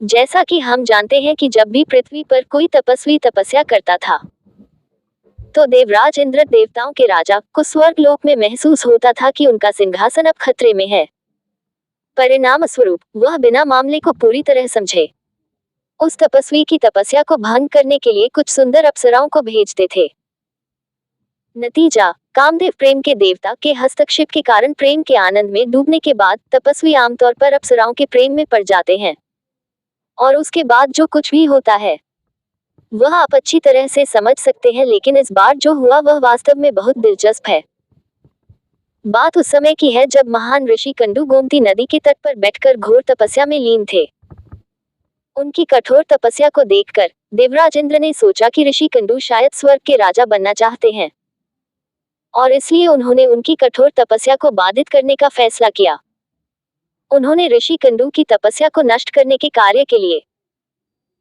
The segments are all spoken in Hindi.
जैसा कि हम जानते हैं कि जब भी पृथ्वी पर कोई तपस्वी तपस्या करता था, तो देवराज इंद्र देवताओं के राजा को स्वर्ग लोक में महसूस होता था कि उनका सिंहासन अब खतरे में है। परिणाम स्वरूप वह बिना मामले को पूरी तरह समझे उस तपस्वी की तपस्या को भंग करने के लिए कुछ सुंदर अप्सराओं को भेजते थे। नतीजा, कामदेव प्रेम के देवता के हस्तक्षेप के कारण प्रेम के आनंद में डूबने के बाद तपस्वी आमतौर पर अप्सराओं के प्रेम में पड़ जाते हैं। और उसके बाद जो कुछ भी होता है वह आप अच्छी तरह से समझ सकते हैं, लेकिन इस बार जो हुआ वह वास्तव में बहुत दिलचस्प है। बात उस समय की है जब महान ऋषि कंडू गोमती नदी के तट पर बैठकर घोर तपस्या में लीन थे। उनकी कठोर तपस्या को देखकर देवराज इंद्र ने सोचा कि ऋषि कंडू शायद स्वर्ग के राजा बनना चाहते हैं, और इसलिए उन्होंने उनकी कठोर तपस्या को बाधित करने का फैसला किया। उन्होंने ऋषि कंडू की तपस्या को नष्ट करने के कार्य के लिए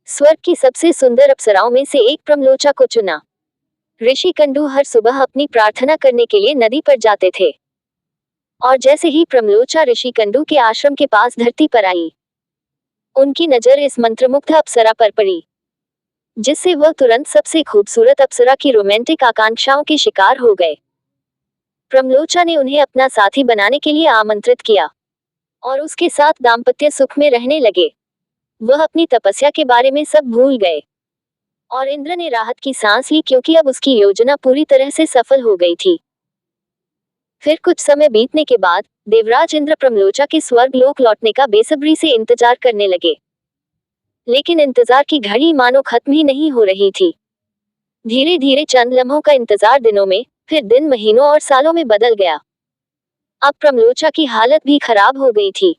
स्वर्ग की सबसे सुंदर अप्सराओं में से एक प्रमलोचा को चुना। ऋषि कंडू हर सुबह अपनी प्रार्थना करने के लिए नदी पर जाते थे, और जैसे ही प्रमलोचा ऋषि कंडू के आश्रम के पास धरती पर आई, उनकी नजर इस मंत्रमुग्ध अप्सरा पर पड़ी, जिससे वह तुरंत सबसे खूबसूरत अप्सरा की रोमांटिक आकांक्षाओं के शिकार हो गए। प्रमलोचा ने उन्हें अपना साथी बनाने के लिए आमंत्रित किया और उसके साथ दाम्पत्य सुख में रहने लगे। वह अपनी तपस्या के बारे में सब भूल गए और इंद्र ने राहत की सांस ली, क्योंकि अब उसकी योजना पूरी तरह से सफल हो गई थी। फिर कुछ समय बीतने के बाद देवराज इंद्र प्रमलोचा के स्वर्ग लोक लौटने का बेसब्री से इंतजार करने लगे, लेकिन इंतजार की घड़ी मानो खत्म ही नहीं हो रही थी। धीरे धीरे चंद लम्हों का इंतजार दिनों में, फिर दिन महीनों और सालों में बदल गया। अब प्रमलोचा की हालत भी खराब हो गई थी,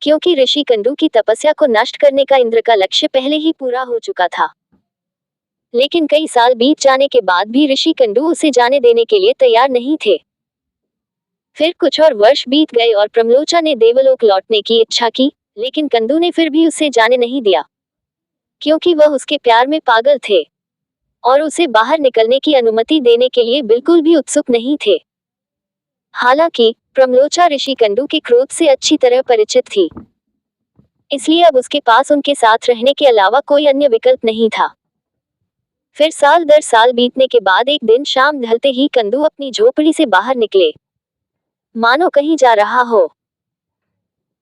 क्योंकि ऋषि कंडू की तपस्या को नष्ट करने का इंद्र का लक्ष्य पहले ही पूरा हो चुका था। लेकिन कई साल बीत जाने के बाद भी ऋषि कंडू उसे जाने देने के लिए तैयार नहीं थे। फिर कुछ और वर्ष बीत गए और प्रमलोचा ने देवलोक लौटने की इच्छा की, लेकिन कंदू ने फिर भी उसे जाने नहीं दिया, क्योंकि वह उसके प्यार में पागल थे और उसे बाहर निकलने की अनुमति देने के लिए बिल्कुल भी उत्सुक नहीं थे। हालांकि प्रमलोचा ऋषि कंडू के क्रोध से अच्छी तरह परिचित थी, इसलिए अब उसके पास उनके साथ रहने के अलावा कोई अन्य विकल्प नहीं था। फिर साल दर साल बीतने के बाद एक दिन शाम ढलते ही कंदू अपनी झोपड़ी से बाहर निकले, मानो कहीं जा रहा हो।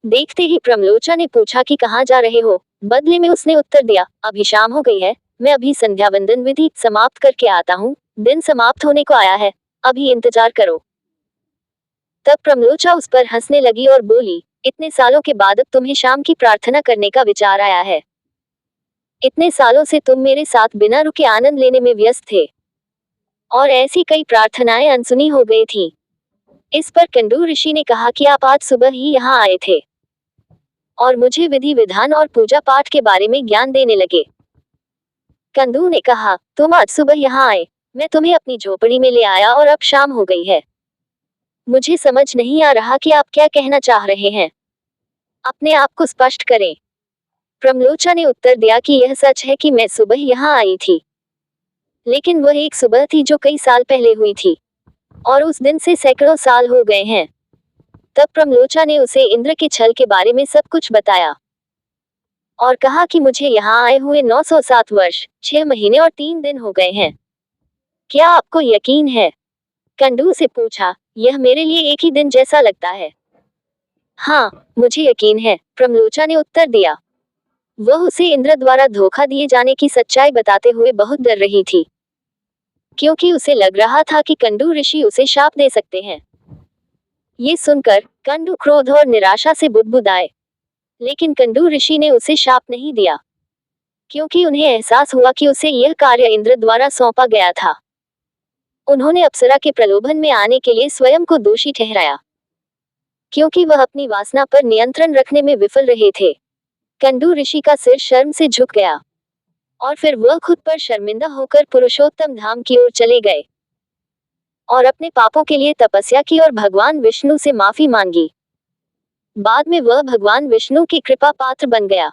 देखते ही प्रमलोचा ने पूछा कि कहाँ जा रहे हो। बदले में उसने उत्तर दिया, अभी शाम हो गई है, मैं अभी संध्या वंदन विधि समाप्त करके आता हूँ, दिन समाप्त होने को आया है, अभी इंतजार करो। तब प्रमलोचा उस पर हंसने लगी और बोली, इतने सालों के बाद अब तुम्हें शाम की प्रार्थना करने का विचार आया है। इतने सालों से तुम मेरे साथ बिना रुके आनंद लेने में व्यस्त थे, और ऐसी कई प्रार्थनाएं अनसुनी हो गई थी। इस पर कंडू ऋषि ने कहा कि आप आज सुबह ही यहाँ आए थे और मुझे विधि विधान और पूजा पाठ के बारे में ज्ञान देने लगे। कंदू ने कहा, तुम आज सुबह यहाँ आए, मैं तुम्हें अपनी झोपड़ी में ले आया और अब शाम हो गई है। मुझे समझ नहीं आ रहा कि आप क्या कहना चाह रहे हैं, अपने आप को स्पष्ट करें। प्रमलोचा ने उत्तर दिया कि यह सच है कि मैं सुबह यहाँ आई थी, लेकिन वह एक सुबह थी जो कई साल पहले हुई थी, और उस दिन से सैकड़ों साल हो गए हैं। तब प्रमलोचा ने उसे इंद्र के छल के बारे में सब कुछ बताया और कहा कि मुझे यहाँ आए हुए 907 वर्ष, 6 महीने और 3 दिन हो गए हैं। क्या आपको यकीन है? कंडू से पूछा, यह मेरे लिए एक ही दिन जैसा लगता है। हाँ, मुझे यकीन है, प्रमलोचा ने उत्तर दिया। वह उसे इंद्र द्वारा धोखा दिए जाने की सच्चाई बताते हुए बहुत डर रही थी, क्योंकि उसे लग रहा था कि कंडू ऋषि उसे शाप दे सकते हैं। ये सुनकर कंडू क्रोध और निराशा से बुदबुदाए, लेकिन कंडू ऋषि ने उसे शाप नहीं दिया, क्योंकि उन्हें एहसास हुआ कि उसे यह कार्य इंद्र द्वारा सौंपा गया था। उन्होंने अप्सरा के प्रलोभन में आने के लिए स्वयं को दोषी ठहराया, क्योंकि वह अपनी वासना पर नियंत्रण रखने में विफल रहे थे। कंडू ऋषि का सिर शर्म से झुक गया और फिर वह खुद पर शर्मिंदा होकर पुरुषोत्तम धाम की ओर चले गए और अपने पापों के लिए तपस्या की और भगवान विष्णु से माफी मांगी। बाद में वह भगवान विष्णु की कृपा पात्र बन गया।